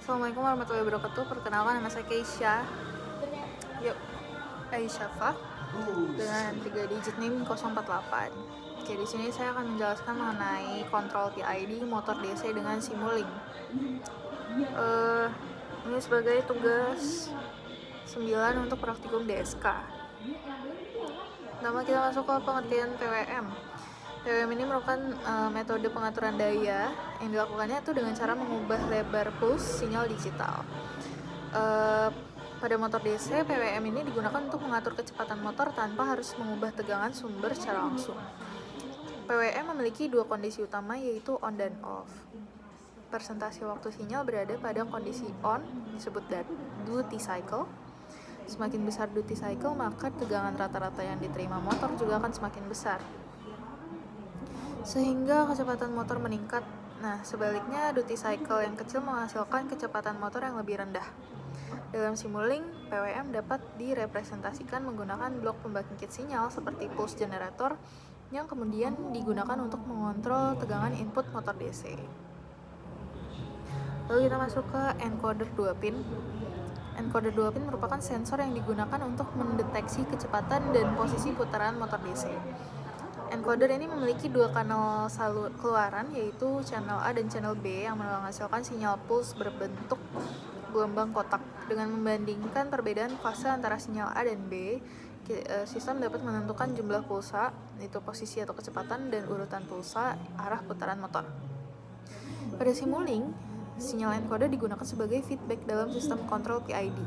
Assalamualaikum warahmatullahi wabarakatuh. Perkenalkan, nama saya Keisha. Yuk, Aisyafah dengan 3 digit NIM 048. Oke, di sini saya akan menjelaskan mengenai kontrol PID motor DC dengan Simulink. Ini sebagai tugas 9 untuk praktikum DSK. Pertama kita masuk ke pengertian PWM. PWM ini merupakan metode pengaturan daya yang dilakukannya itu dengan cara mengubah lebar puls sinyal digital. Pada motor DC, PWM ini digunakan untuk mengatur kecepatan motor tanpa harus mengubah tegangan sumber secara langsung. PWM memiliki dua kondisi utama, yaitu on dan off. Persentase waktu sinyal berada pada kondisi on, disebut duty cycle. Semakin besar duty cycle, maka tegangan rata-rata yang diterima motor juga akan semakin besar, sehingga kecepatan motor meningkat. Nah, sebaliknya duty cycle yang kecil menghasilkan kecepatan motor yang lebih rendah. Dalam Simulink, PWM dapat direpresentasikan menggunakan blok pembangkit sinyal seperti pulse generator yang kemudian digunakan untuk mengontrol tegangan input motor DC. Lalu kita masuk ke encoder 2 pin. Encoder 2 pin merupakan sensor yang digunakan untuk mendeteksi kecepatan dan posisi putaran motor DC. Encoder ini memiliki dua kanal keluaran, yaitu channel A dan channel B yang menghasilkan sinyal pulse berbentuk gelombang kotak. Dengan membandingkan perbedaan fase antara sinyal A dan B, sistem dapat menentukan jumlah pulsa, yaitu posisi atau kecepatan, dan urutan pulsa arah putaran motor. Pada Simulink, sinyal encoder digunakan sebagai feedback dalam sistem kontrol PID.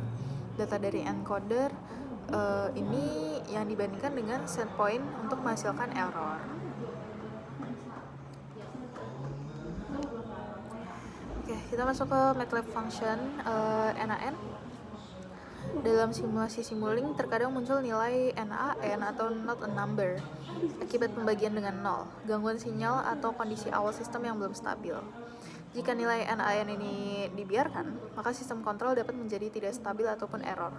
Data dari encoder ini yang dibandingkan dengan set point untuk menghasilkan error. Oke, kita masuk ke MATLAB function NaN. Dalam simulasi Simulink terkadang muncul nilai NaN atau not a number akibat pembagian dengan 0, gangguan sinyal, atau kondisi awal sistem yang belum stabil. Jika nilai NaN ini dibiarkan, maka sistem kontrol dapat menjadi tidak stabil ataupun error.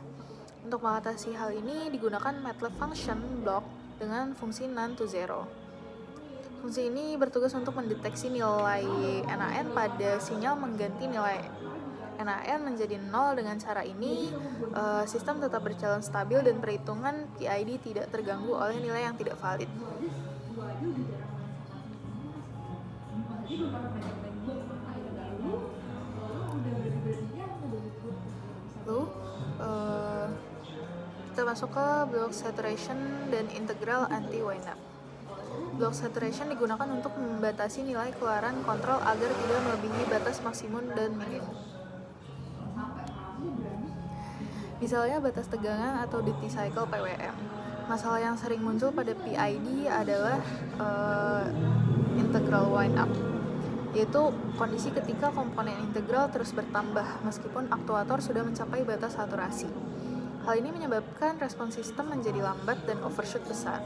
Untuk mengatasi hal ini digunakan MATLAB function block dengan fungsi none to zero. Fungsi ini bertugas untuk mendeteksi nilai NaN pada sinyal mengganti nilai NaN menjadi 0. Dengan cara ini, sistem tetap berjalan stabil dan perhitungan PID tidak terganggu oleh nilai yang tidak valid. Lalu, kita masuk ke block saturation dan integral anti-wind up. Block saturation digunakan untuk membatasi nilai keluaran kontrol agar tidak melebihi batas maksimum dan minimum. Misalnya batas tegangan atau duty cycle PWM. Masalah yang sering muncul pada PID adalah integral wind up, yaitu kondisi ketika komponen integral terus bertambah meskipun aktuator sudah mencapai batas saturasi. Hal ini menyebabkan respons sistem menjadi lambat dan overshoot besar.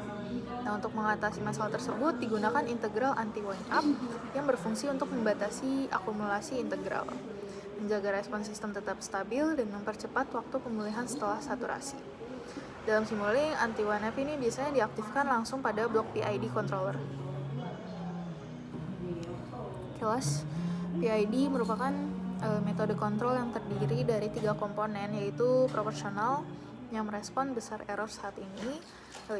Nah, untuk mengatasi masalah tersebut digunakan integral anti-wind up yang berfungsi untuk membatasi akumulasi integral, menjaga respons sistem tetap stabil, dan mempercepat waktu pemulihan setelah saturasi. Dalam Simulink, anti-wind up ini biasanya diaktifkan langsung pada blok PID controller. Kelas PID merupakan metode kontrol yang terdiri dari 3 komponen, yaitu proporsional yang merespon besar error saat ini,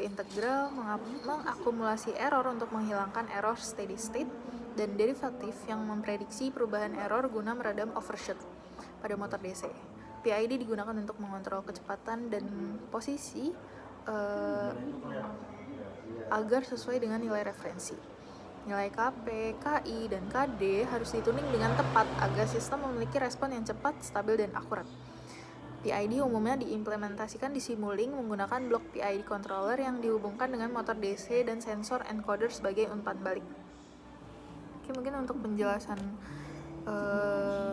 integral mengakumulasi error untuk menghilangkan error steady state, dan derivatif yang memprediksi perubahan error guna meredam overshoot. Pada motor DC, PID digunakan untuk mengontrol kecepatan dan posisi agar sesuai dengan nilai referensi. Nilai Kp, Ki, dan Kd harus dituning dengan tepat agar sistem memiliki respon yang cepat, stabil, dan akurat. PID umumnya diimplementasikan di Simulink menggunakan blok PID controller yang dihubungkan dengan motor DC dan sensor encoder sebagai umpan balik. Oke, mungkin untuk penjelasan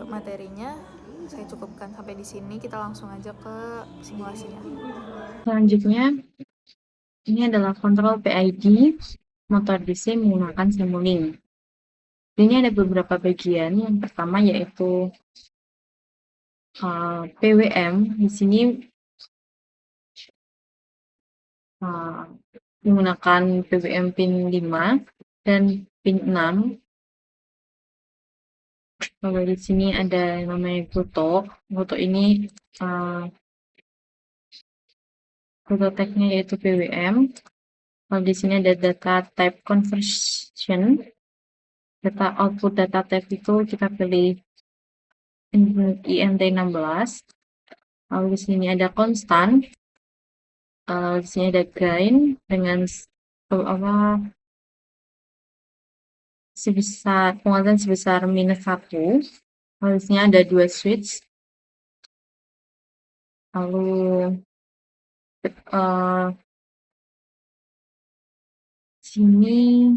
materinya saya cukupkan sampai di sini. Kita langsung aja ke simulasinya. Selanjutnya, ini adalah kontrol PID motor DC menggunakan Simulink. Ini ada beberapa bagian. Yang pertama yaitu PWM. Di sini menggunakan PWM pin 5 dan pin 6. Kalau di sini ada yang namanya Goto. Goto ini Goto tag-nya yaitu PWM. Kalau di sini ada data type conversion. Data output data type itu kita pilih int16. Lalu di sini ada konstan. Di sini ada gain dengan penguatan sebesar -1. Lalu di sini ada 2 switch. Lalu sini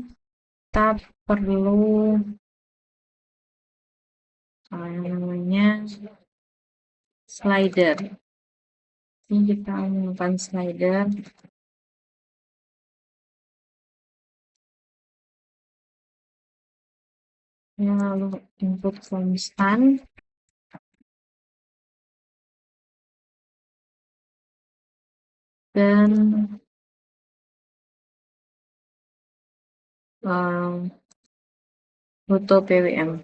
kita perlu namanya slider. Ini kita menggunakan slider. Lalu input konstan. Dan Goto PWM.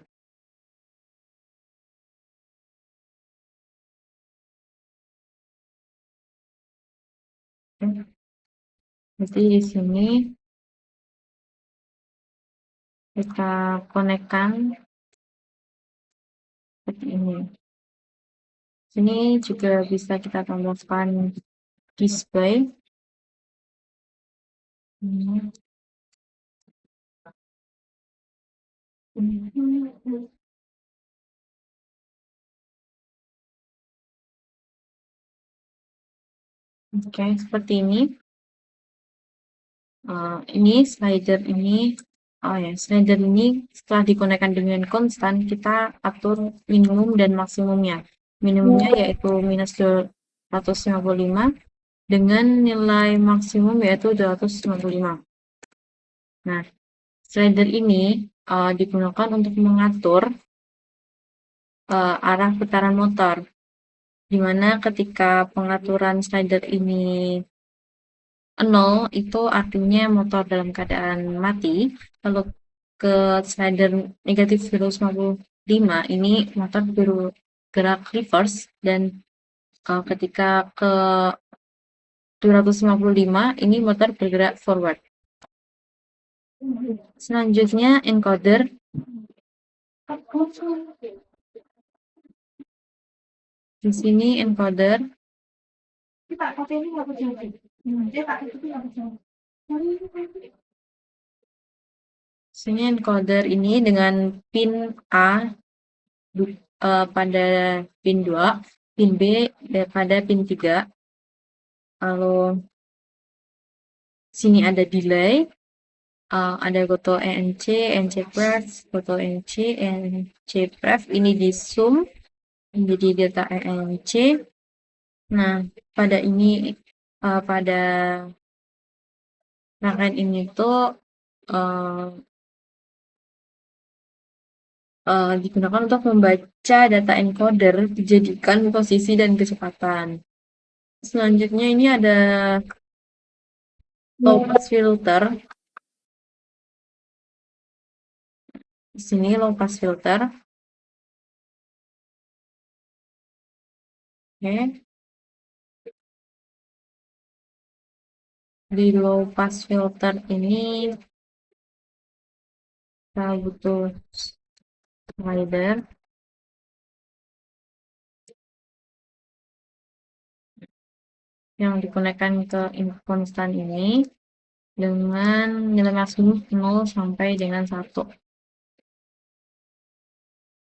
Jadi di sini kita konekkan seperti ini. Sini juga bisa kita tambahkan display. Oke, seperti ini. Ini slider ini, slider ini setelah dikonekkan dengan konstan, kita atur minimum dan maksimumnya. Minimumnya yaitu -255 dengan nilai maksimum yaitu 255. Nah, slider ini digunakan untuk mengatur arah putaran motor, di mana ketika pengaturan slider ini 0 itu artinya motor dalam keadaan mati. Kalau ke slider negatif 255 ini motor bergerak reverse, dan ketika ke 255 ini motor bergerak forward. Selanjutnya encoder. Di sini encoder. Sini encoder ini dengan pin A pada pin 2, pin B pada pin 3. Lalu sini ada delay, ada Goto ENC, ENC pref, Goto ENC, ENC pref. Ini di zoom menjadi data ENC. Nah, pada rangkaian ini tuh digunakan untuk membaca data encoder, dijadikan posisi dan kecepatan. Selanjutnya ini ada low pass filter. Di sini low pass filter. Oke. Di low pass filter ini kita butuh slider. Yang dikonekkan ke input konstan ini dengan nilai maksimum 0 sampai dengan 1.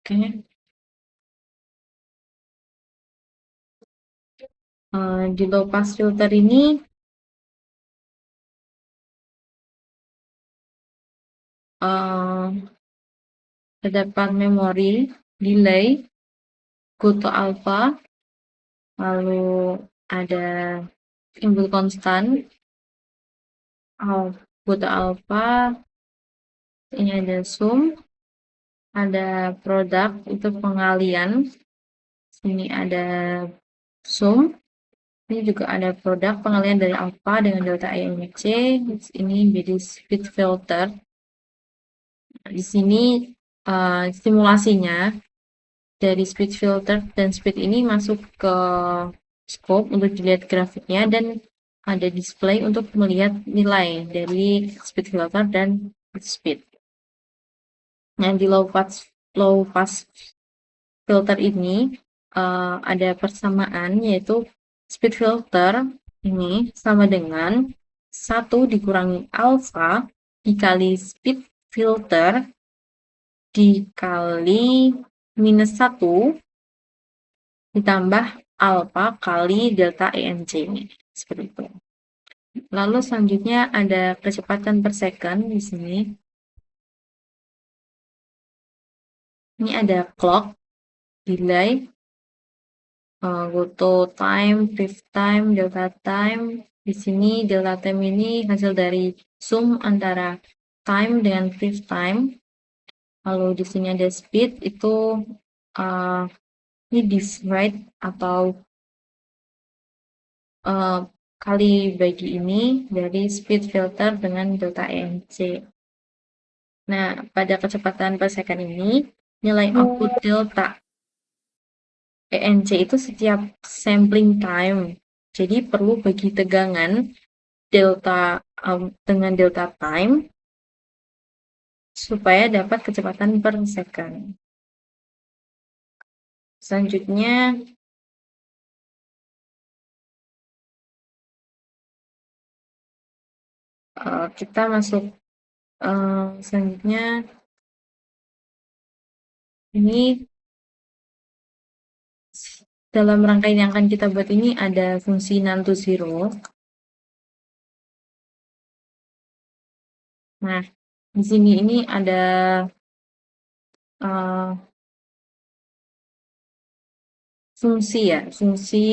Oke. Di low pass filter ini terdapat memori, delay, Goto alpha, lalu ada input konstan, Goto alpha, ini ada sum, ada produk itu pengalian, sini ada sum, ini juga ada produk pengalian dari alpha dengan delta INC. Ini jadi speed filter. Di sini simulasinya dari speed filter dan speed ini masuk ke scope untuk dilihat grafiknya dan ada display untuk melihat nilai dari speed filter dan speed. Nah, di low pass filter ini ada persamaan, yaitu speed filter ini sama dengan 1 dikurangi alpha dikali speed filter dikali minus 1 ditambah alpha kali delta ENC. Seperti itu. Lalu selanjutnya ada kecepatan per second di sini. Ini ada clock, delay, go to time, fifth time, delta time. Di sini delta time ini hasil dari sum antara time dengan fifth time. Lalu di sini ada speed, itu ini divide atau kali bagi ini dari speed filter dengan delta ENC. Nah, pada kecepatan per second ini, nilai output delta ENC itu setiap sampling time. Jadi perlu bagi tegangan delta dengan delta time supaya dapat kecepatan per second. Selanjutnya kita masuk selanjutnya ini dalam rangkaian yang akan kita buat ini ada fungsi none to zero. Nah, di sini ini ada fungsi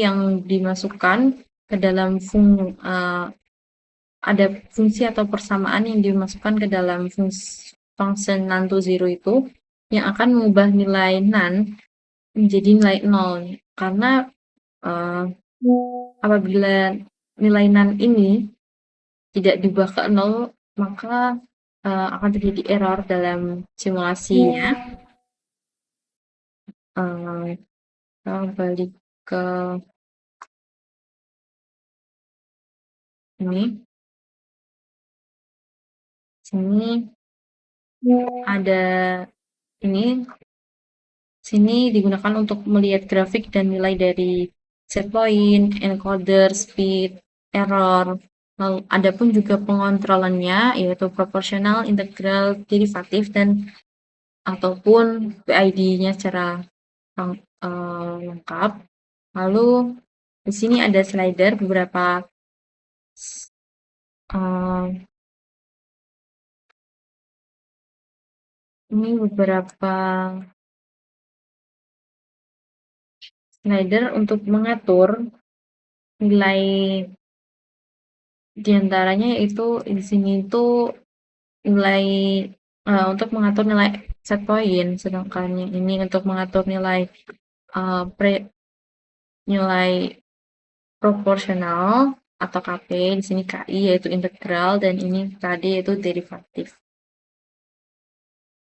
yang dimasukkan ke dalam ada fungsi atau persamaan yang dimasukkan ke dalam function none to zero itu yang akan mengubah nilai none menjadi nilai 0. Karena apabila nilai none ini tidak diubah ke 0, maka akan terjadi error dalam simulasinya. Kita balik ke ini. Sini ada ini. Sini digunakan untuk melihat grafik dan nilai dari set point, encoder, speed, error. Lalu ada pun juga pengontrolannya, yaitu proporsional, integral, derivatif, dan ataupun PID-nya secara lengkap. Lalu di sini ada slider beberapa ini beberapa slider untuk mengatur nilai, diantaranya yaitu di sini itu nilai untuk mengatur nilai set point, sedangkan yang ini untuk mengatur nilai nilai proporsional atau KP, di sini KI yaitu integral, dan ini KD yaitu derivatif.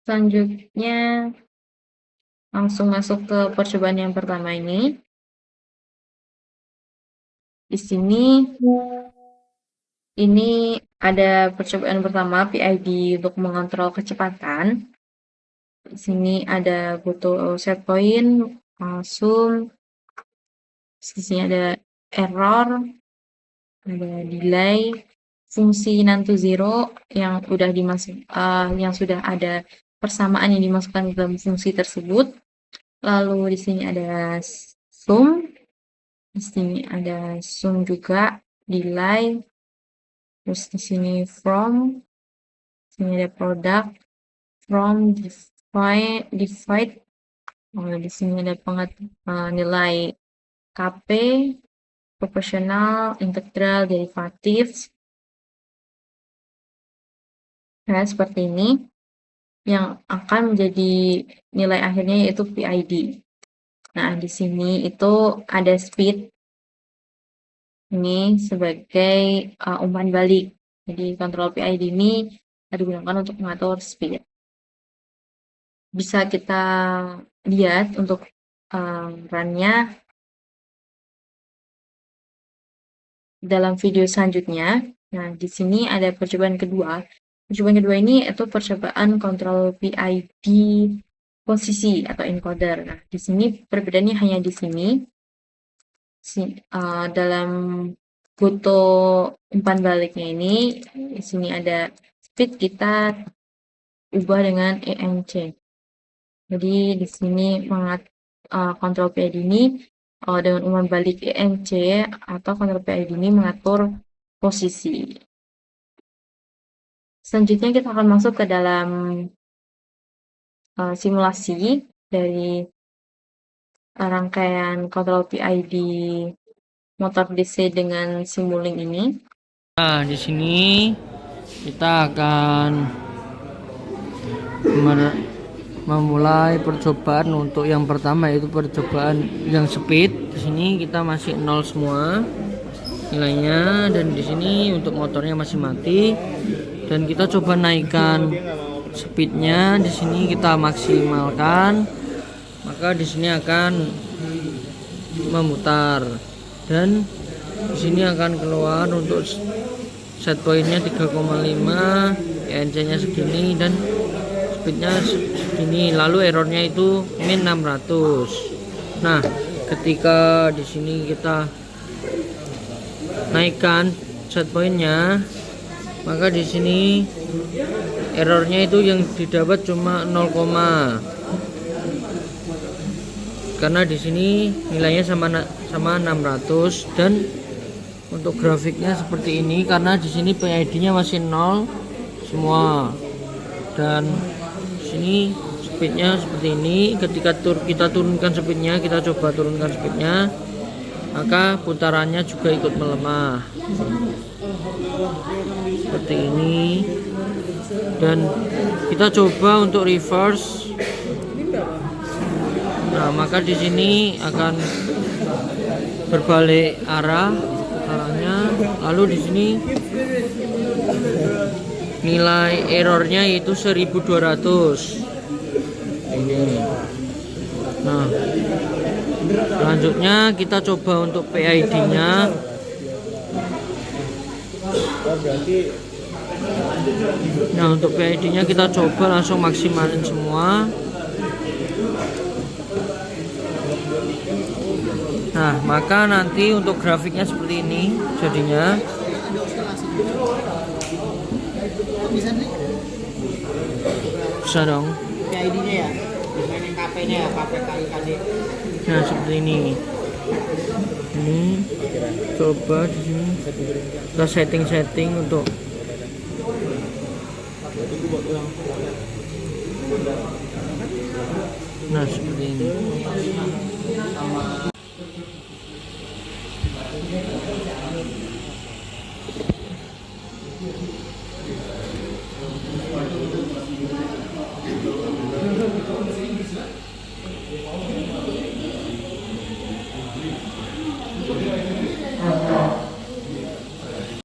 Selanjutnya langsung masuk ke percobaan yang pertama ini. Di sini ini ada percobaan pertama PID untuk mengontrol kecepatan. Di sini ada butuh set point, sum, di sini ada error, ada delay, fungsi none to zero yang sudah ada persamaan yang dimasukkan ke dalam fungsi tersebut. Lalu di sini ada sum, di sini ada sum juga, delay, terus di sini from, di sini ada product, from, divide, di sini ada nilai KP, proporsional, integral, derivatif. Nah, seperti ini yang akan menjadi nilai akhirnya yaitu PID. Nah, di sini itu ada speed ini sebagai umpan balik. Jadi kontrol PID ini digunakan untuk mengatur speed. Bisa kita lihat untuk run-nya dalam video selanjutnya. Nah, di sini ada percobaan kedua. Percobaan kedua ini itu percobaan kontrol PID posisi atau encoder. Nah, di sini perbedaannya hanya di sini. Dalam foto umpan baliknya ini, di sini ada speed kita ubah dengan ENC. Jadi di sini kontrol PID ini dengan umpan balik ENC atau kontrol PID ini mengatur posisi. Selanjutnya kita akan masuk ke dalam simulasi dari rangkaian kontrol PID motor DC dengan Simulink ini. Nah, di sini kita akan memulai percobaan untuk yang pertama, yaitu percobaan yang speed. Di sini kita masih 0 semua nilainya, dan di sini untuk motornya masih mati. Dan kita coba naikkan speednya. Di sini kita maksimalkan, maka di sini akan memutar, dan di sini akan keluar untuk set pointnya 3,5, ENC-nya segini dan speednya segini. Lalu errornya itu min 600. Nah, ketika di sini kita naikkan set pointnya, maka di sini errornya itu yang didapat cuma 0, karena di sini nilainya sama 600. Dan untuk grafiknya seperti ini, karena di sini PID-nya masih 0 semua, dan di sini speednya seperti ini. Ketika kita turunkan speednya, kita coba turunkan speednya, maka putarannya juga ikut melemah seperti ini. Dan kita coba untuk reverse. Nah, maka di sini akan berbalik arah putarannya. Lalu di sini nilai errornya itu 1200 ini. Nah, selanjutnya kita coba untuk PID-nya. Nah, untuk PID-nya kita coba langsung maksimalin semua. Nah, maka nanti untuk grafiknya seperti ini jadinya. Bisa dong. PID-nya ya, mainin KP-nya ya, KP kali. Nah, seperti ini. Ini coba di sini kita setting untuk nah seperti ini.